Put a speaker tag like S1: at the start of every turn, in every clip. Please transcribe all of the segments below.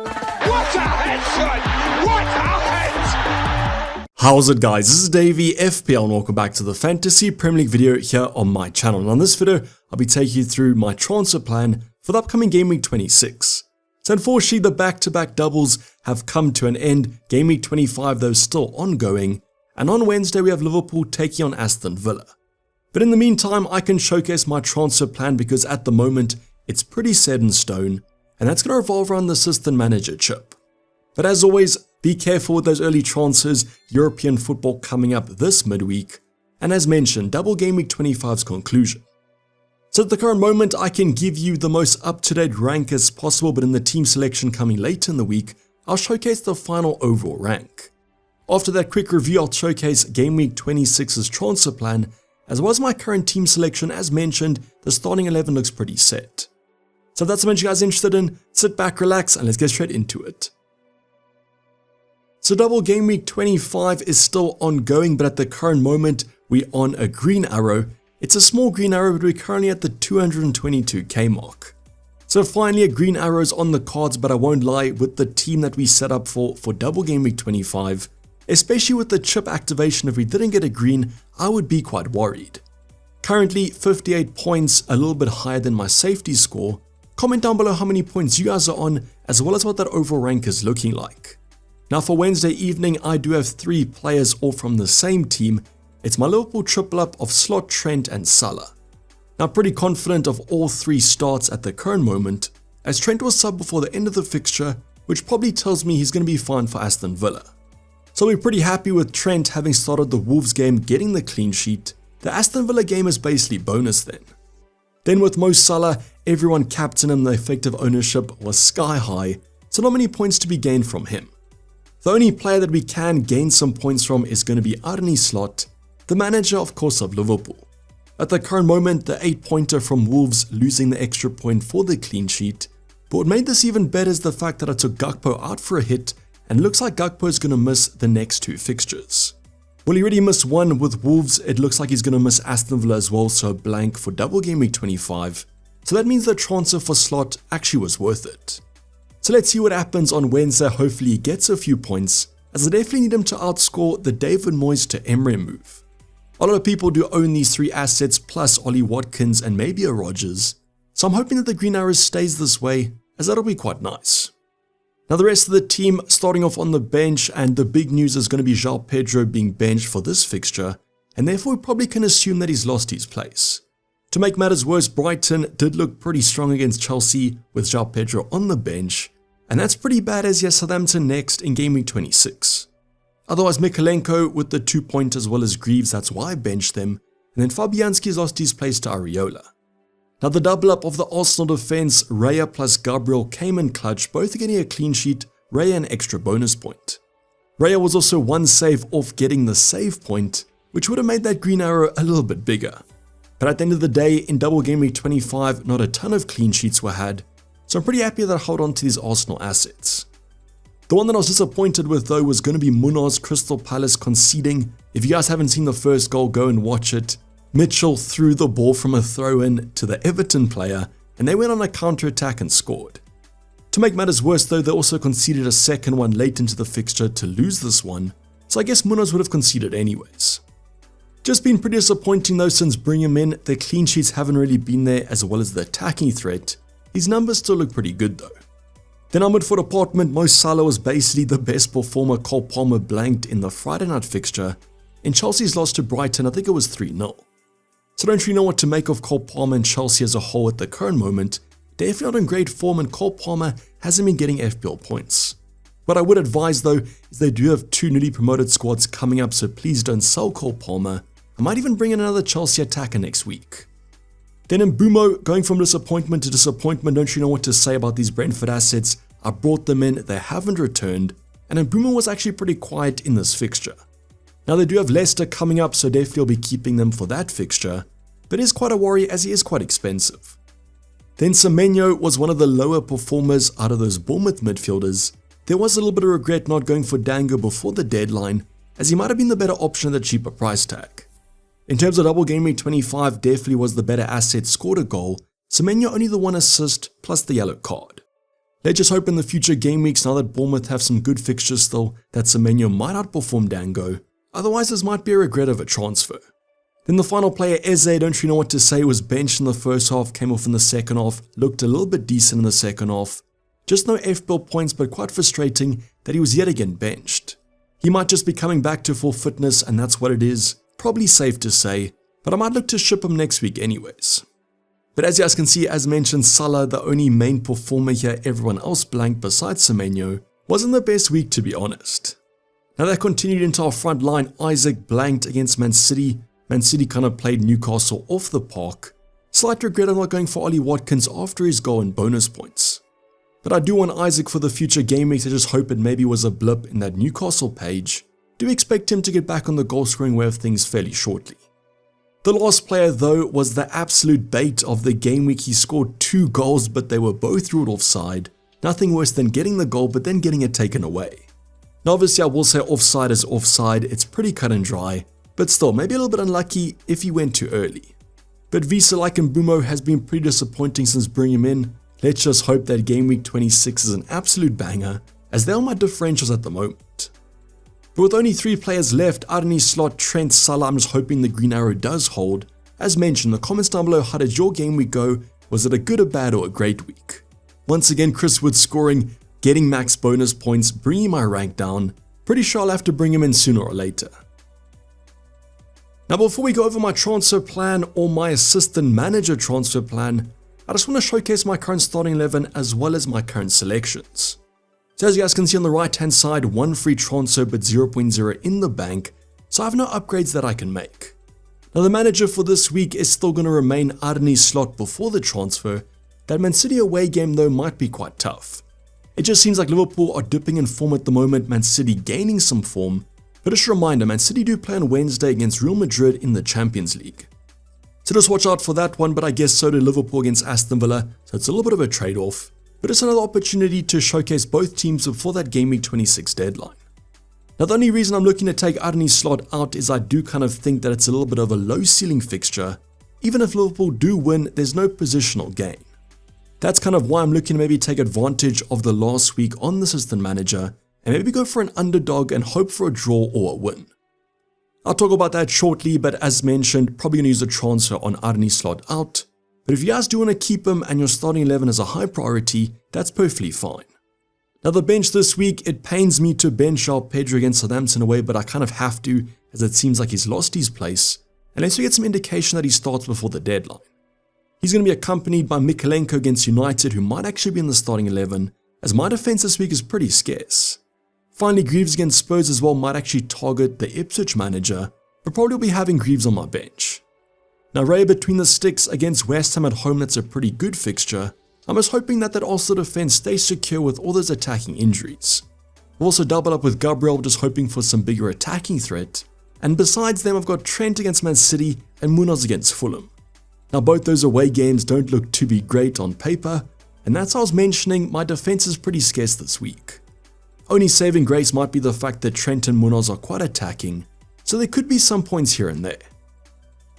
S1: What a head, son! What a head!
S2: How's it, guys? This is Dayvy, FPL, and welcome back to the Fantasy Premier League video here on my channel. And on this video, I'll be taking you through my transfer plan for the upcoming Game Week 26. So unfortunately, the back-to-back doubles have come to an end. Game Week 25, though, still ongoing. And on Wednesday, we have Liverpool taking on Aston Villa. But in the meantime, I can showcase my transfer plan because at the moment, it's pretty set in stone. And that's going to revolve around the assistant manager chip. But as always, be careful with those early transfers, European football coming up this midweek. And as mentioned, double Game Week 25's conclusion. So at the current moment, I can give you the most up-to-date rank as possible, but in the team selection coming later in the week, I'll showcase the final overall rank. After that quick review, I'll showcase Game Week 26's transfer plan, as well as my current team selection. As mentioned, the starting 11 looks pretty set. So if that's something you guys are interested in, sit back, relax, and let's get straight into it. So double Game Week 25 is still ongoing, but at the current moment, we're on a green arrow. It's a small green arrow, but we're currently at the 222k mark. So finally a green arrow is on the cards, but I won't lie, with the team that we set up for double Game Week 25, especially with the chip activation, if we didn't get a green, I would be quite worried. Currently 58 points, a little bit higher than my safety score. Comment down below how many points you guys are on, as well as what that overall rank is looking like. Now for Wednesday evening, I do have 3 players all from the same team. It's my Liverpool triple up of Slot, Trent and Salah. Now pretty confident of all 3 starts at the current moment, as Trent was subbed before the end of the fixture, which probably tells me he's going to be fine for Aston Villa. So we're pretty happy with Trent having started the Wolves game getting the clean sheet. The Aston Villa game is basically bonus then. Then with Mo Salah, everyone captained him, the effective ownership was sky high, so not many points to be gained from him. The only player that we can gain some points from is going to be Arne Slot, the manager of course of Liverpool. At the current moment, the 8-pointer from Wolves losing the extra point for the clean sheet, but what made this even better is the fact that I took Gakpo out for a hit, and it looks like Gakpo is going to miss the next 2 fixtures. Well, he already missed one with Wolves, it looks like he's going to miss Aston Villa as well, so blank for double Game Week 25. So that means the transfer for Slot actually was worth it. So let's see what happens on Wednesday. Hopefully he gets a few points, as I definitely need him to outscore the David Moyes to Emre move. A lot of people do own these 3 assets plus Ollie Watkins and maybe a Rodgers, so I'm hoping that the green arrow stays this way, as that'll be quite nice. Now the rest of the team starting off on the bench, and the big news is going to be João Pedro being benched for this fixture, and therefore we probably can assume that he's lost his place. To make matters worse, Brighton did look pretty strong against Chelsea with João Pedro on the bench, and that's pretty bad as he has Southampton next in Game Week 26. Otherwise Mikalenko with the 2 points as well as Greaves, that's why I benched them, and then Fabianski's lost his place to Areola. Now the double up of the Arsenal defense, Raya plus Gabriel came in clutch, both getting a clean sheet, Raya an extra bonus point. Raya was also 1 save off getting the save point, which would have made that green arrow a little bit bigger. But at the end of the day, in double Game Week 25, not a ton of clean sheets were had, so I'm pretty happy that I hold on to these Arsenal assets. The one that I was disappointed with though was going to be Munoz Crystal Palace conceding. If you guys haven't seen the first goal, go and watch it. Mitchell threw the ball from a throw-in to the Everton player, and they went on a counter-attack and scored. To make matters worse though, they also conceded a second one late into the fixture to lose this one, so I guess Munoz would have conceded anyways. Just been pretty disappointing though since bringing him in. The clean sheets haven't really been there, as well as the attacking threat. His numbers still look pretty good though. Then on midfield department, Mo Salah was basically the best performer. Cole Palmer blanked in the Friday night fixture. In Chelsea's loss to Brighton, I think it was 3-0. So I don't really know what to make of Cole Palmer and Chelsea as a whole at the current moment. Definitely not in great form, and Cole Palmer hasn't been getting FPL points. What I would advise though is they do have 2 newly promoted squads coming up, so please don't sell Cole Palmer. I might even bring in another Chelsea attacker next week. Then in Mbumo, going from disappointment to disappointment, don't you know what to say about these Brentford assets. I brought them in, they haven't returned, and Mbumo was actually pretty quiet in this fixture. Now they do have Leicester coming up, so definitely I'll be keeping them for that fixture, but it is quite a worry as he is quite expensive. Then Semenyo was one of the lower performers out of those Bournemouth midfielders. There was a little bit of regret not going for Dango before the deadline, as he might have been the better option at the cheaper price tag. In terms of double Game Week 25, definitely was the better asset, scored a goal. Semenyo only the 1 assist plus the yellow card. Let's just hope in the future game weeks, now that Bournemouth have some good fixtures still, that Semenyo might outperform Dango. Otherwise, this might be a regret of a transfer. Then the final player, Eze, don't really know what to say, was benched in the first half, came off in the second half, looked a little bit decent in the second half. Just no FPL points, but quite frustrating that he was yet again benched. He might just be coming back to full fitness, and that's what it is. Probably safe to say, but I might look to ship him next week anyways. But as you guys can see, as mentioned, Salah, the only main performer here, everyone else blanked besides Semenyo, wasn't the best week to be honest. Now that continued into our front line. Isaac blanked against Man City. Man City kind of played Newcastle off the park. Slight regret of not going for Ollie Watkins after his goal and bonus points. But I do want Isaac for the future game weeks. I just hope it maybe was a blip in that Newcastle page. Do expect him to get back on the goal scoring way of things fairly shortly. The last player though was the absolute bait of the game week. He scored 2 goals, but they were both ruled offside. Nothing worse than getting the goal but then getting it taken away. Now obviously I will say offside is offside, it's pretty cut and dry, but still maybe a little bit unlucky if he went too early. But Visa like Mbumo has been pretty disappointing since bringing him in. Let's just hope that game week 26 is an absolute banger, as they are my differentials at the moment. But with only 3 players left, Arnie slot, Trent, Salah, I'm just hoping the green arrow does hold. As mentioned, the comments down below, how did your game week go? Was it a good, a bad, or a great week? Once again, Chris Wood scoring, getting max bonus points, bringing my rank down. Pretty sure I'll have to bring him in sooner or later. Now before we go over my transfer plan or my assistant manager transfer plan, I just want to showcase my current starting 11 as well as my current selections. So as you guys can see on the right hand side, 1 free transfer but 0.0 in the bank, so I have no upgrades that I can make. Now the manager for this week is still going to remain Arnie slot before the transfer. That Man City away game though might be quite tough. It just seems like Liverpool are dipping in form at the moment, Man City gaining some form, but just a reminder, Man City do play on Wednesday against Real Madrid in the Champions League. So just watch out for that one, but I guess so do Liverpool against Aston Villa, so it's a little bit of a trade-off. But it's another opportunity to showcase both teams before that game week 26 deadline. Now the only reason I'm looking to take Arnie's slot out is I do kind of think that it's a little bit of a low ceiling fixture. Even if Liverpool do win, there's no positional gain. That's kind of why I'm looking to maybe take advantage of the last week on the assistant manager and maybe go for an underdog and hope for a draw or a win. I'll talk about that shortly, but as mentioned, probably going to use a transfer on Arnie's slot out. But if you guys do want to keep him and your starting 11 is a high priority, that's perfectly fine. Now the bench this week, it pains me to bench our Pedro against Southampton away, but I kind of have to, as it seems like he's lost his place, unless we get some indication that he starts before the deadline. He's going to be accompanied by Mikalenko against United, who might actually be in the starting 11, as my defense this week is pretty scarce. Finally, Greaves against Spurs as well might actually target the Ipswich manager, but probably will be having Greaves on my bench. Now Ray between the sticks against West Ham at home, that's a pretty good fixture. I'm just hoping that Arsenal defense stays secure with all those attacking injuries. We'll also double up with Gabriel, just hoping for some bigger attacking threat. And besides them, I've got Trent against Man City and Munoz against Fulham. Now both those away games don't look to be great on paper, and that's how I was mentioning my defense is pretty scarce this week. Only saving grace might be the fact that Trent and Munoz are quite attacking, so there could be some points here and there.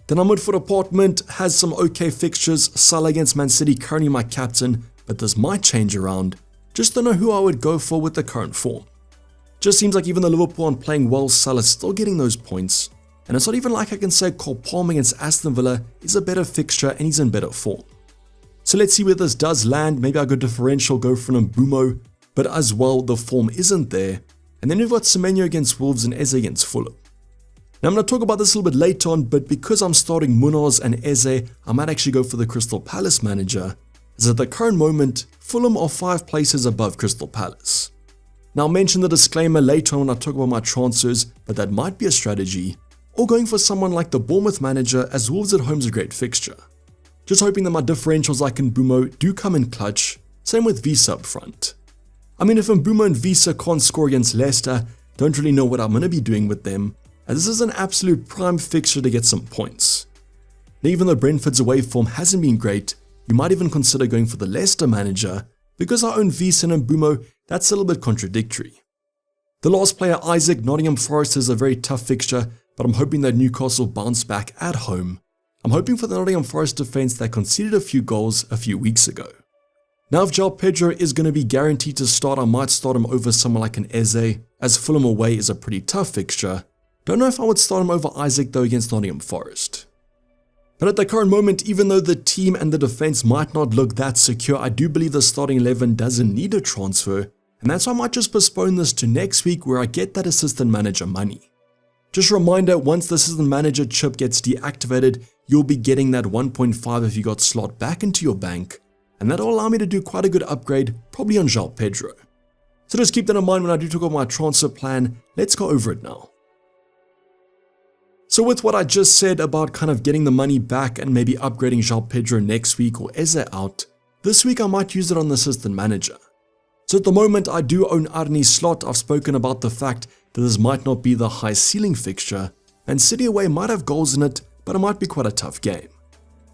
S2: Then our midfield department has some okay fixtures. Salah against Man City, currently my captain, but this might change around. Just don't know who I would go for with the current form. Just seems like even though Liverpool aren't playing well, Salah's still getting those points. And it's not even like I can say Cole Palmer against Aston Villa is a better fixture and he's in better form. So let's see where this does land. Maybe I go differential, go for an Mbumo, but as well the form isn't there. And then we've got Semenyo against Wolves and Eze against Fulham. Now I'm going to talk about this a little bit later on, but because I'm starting Munoz and Eze, I might actually go for the Crystal Palace manager, as at the current moment, Fulham are 5 places above Crystal Palace. Now I'll mention the disclaimer later on when I talk about my transfers, but that might be a strategy, or going for someone like the Bournemouth manager, as Wolves at home is a great fixture. Just hoping that my differentials like Mbumo do come in clutch, same with Visa up front. I mean, if Mbumo and Visa can't score against Leicester, don't really know what I'm going to be doing with them, as this is an absolute prime fixture to get some points. Now even though Brentford's away form hasn't been great, you might even consider going for the Leicester manager, because I own Visa and Mbumo, that's a little bit contradictory. The last player, Isaac, Nottingham Forest, is a very tough fixture, but I'm hoping that Newcastle bounce back at home. I'm hoping for the Nottingham Forest defense that conceded a few goals a few weeks ago. Now if João Pedro is going to be guaranteed to start, I might start him over someone like an Eze, as Fulham away is a pretty tough fixture. Don't know if I would start him over Isaac though against Nottingham Forest. But at the current moment, even though the team and the defense might not look that secure, I do believe the starting 11 doesn't need a transfer, and that's why I might just postpone this to next week where I get that assistant manager money. Just a reminder, once the assistant manager chip gets deactivated, you'll be getting that 1.5 if you got slot back into your bank, and that'll allow me to do quite a good upgrade, probably on João Pedro. So just keep that in mind when I do talk about my transfer plan. Let's go over it now. So with what I just said about kind of getting the money back and maybe upgrading João Pedro next week or Eze out, this week I might use it on the assistant manager. So at the moment I do own Arne Slot. I've spoken about the fact that this might not be the high ceiling fixture, and City away might have goals in it, but it might be quite a tough game.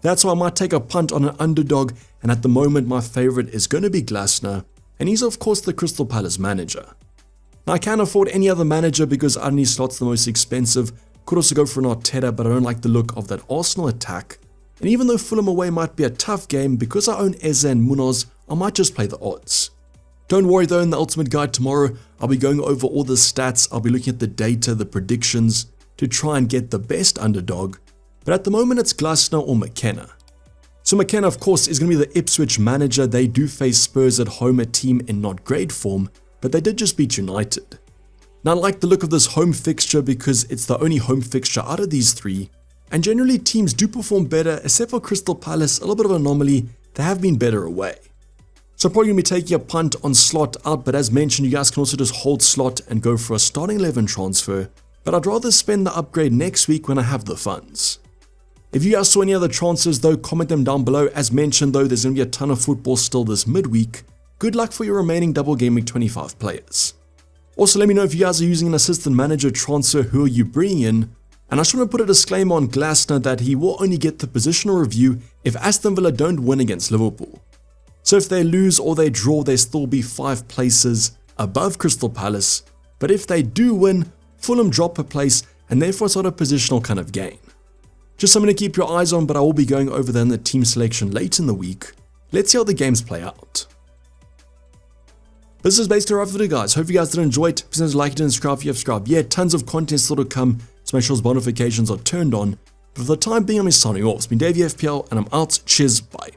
S2: That's why I might take a punt on an underdog, and at the moment my favourite is going to be Glasner, and he's of course the Crystal Palace manager. Now I can't afford any other manager because Arne Slot's the most expensive. Could also go for an Arteta, but I don't like the look of that Arsenal attack. And even though Fulham away might be a tough game, because I own Eze and Munoz, I might just play the odds. Don't worry though, in the Ultimate Guide tomorrow, I'll be going over all the stats, I'll be looking at the data, the predictions, to try and get the best underdog. But at the moment it's Glasner or McKenna. So McKenna of course is going to be the Ipswich manager. They do face Spurs at home, a team in not great form, but they did just beat United. Now I like the look of this home fixture because it's the only home fixture out of these three, and generally teams do perform better, except for Crystal Palace, a little bit of an anomaly, they have been better away. So I'm probably going to be taking a punt on Slot out, but as mentioned, you guys can also just hold Slot and go for a starting 11 transfer, but I'd rather spend the upgrade next week when I have the funds. If you guys saw any other transfers though, comment them down below. As mentioned though, there's going to be a ton of football still this midweek. Good luck for your remaining double game week 25 players. Also, let me know if you guys are using an assistant manager transfer, who are you bringing in? And I just want to put a disclaimer on Glasner that he will only get the positional review if Aston Villa don't win against Liverpool. So if they lose or they draw, they still be 5 places above Crystal Palace. But if they do win, Fulham drop a place, and therefore it's not a positional kind of gain. Just something to keep your eyes on, but I will be going over there in the team selection late in the week. Let's see how the games play out. This is basically a wrap for the guys. Hope you guys did enjoy it. Please like it and subscribe if you have subscribed. Yeah, tons of content still to come, so make sure those notifications are turned on. But for the time being, I'm signing off. It's been Dayvy FPL, and I'm out. Cheers, bye.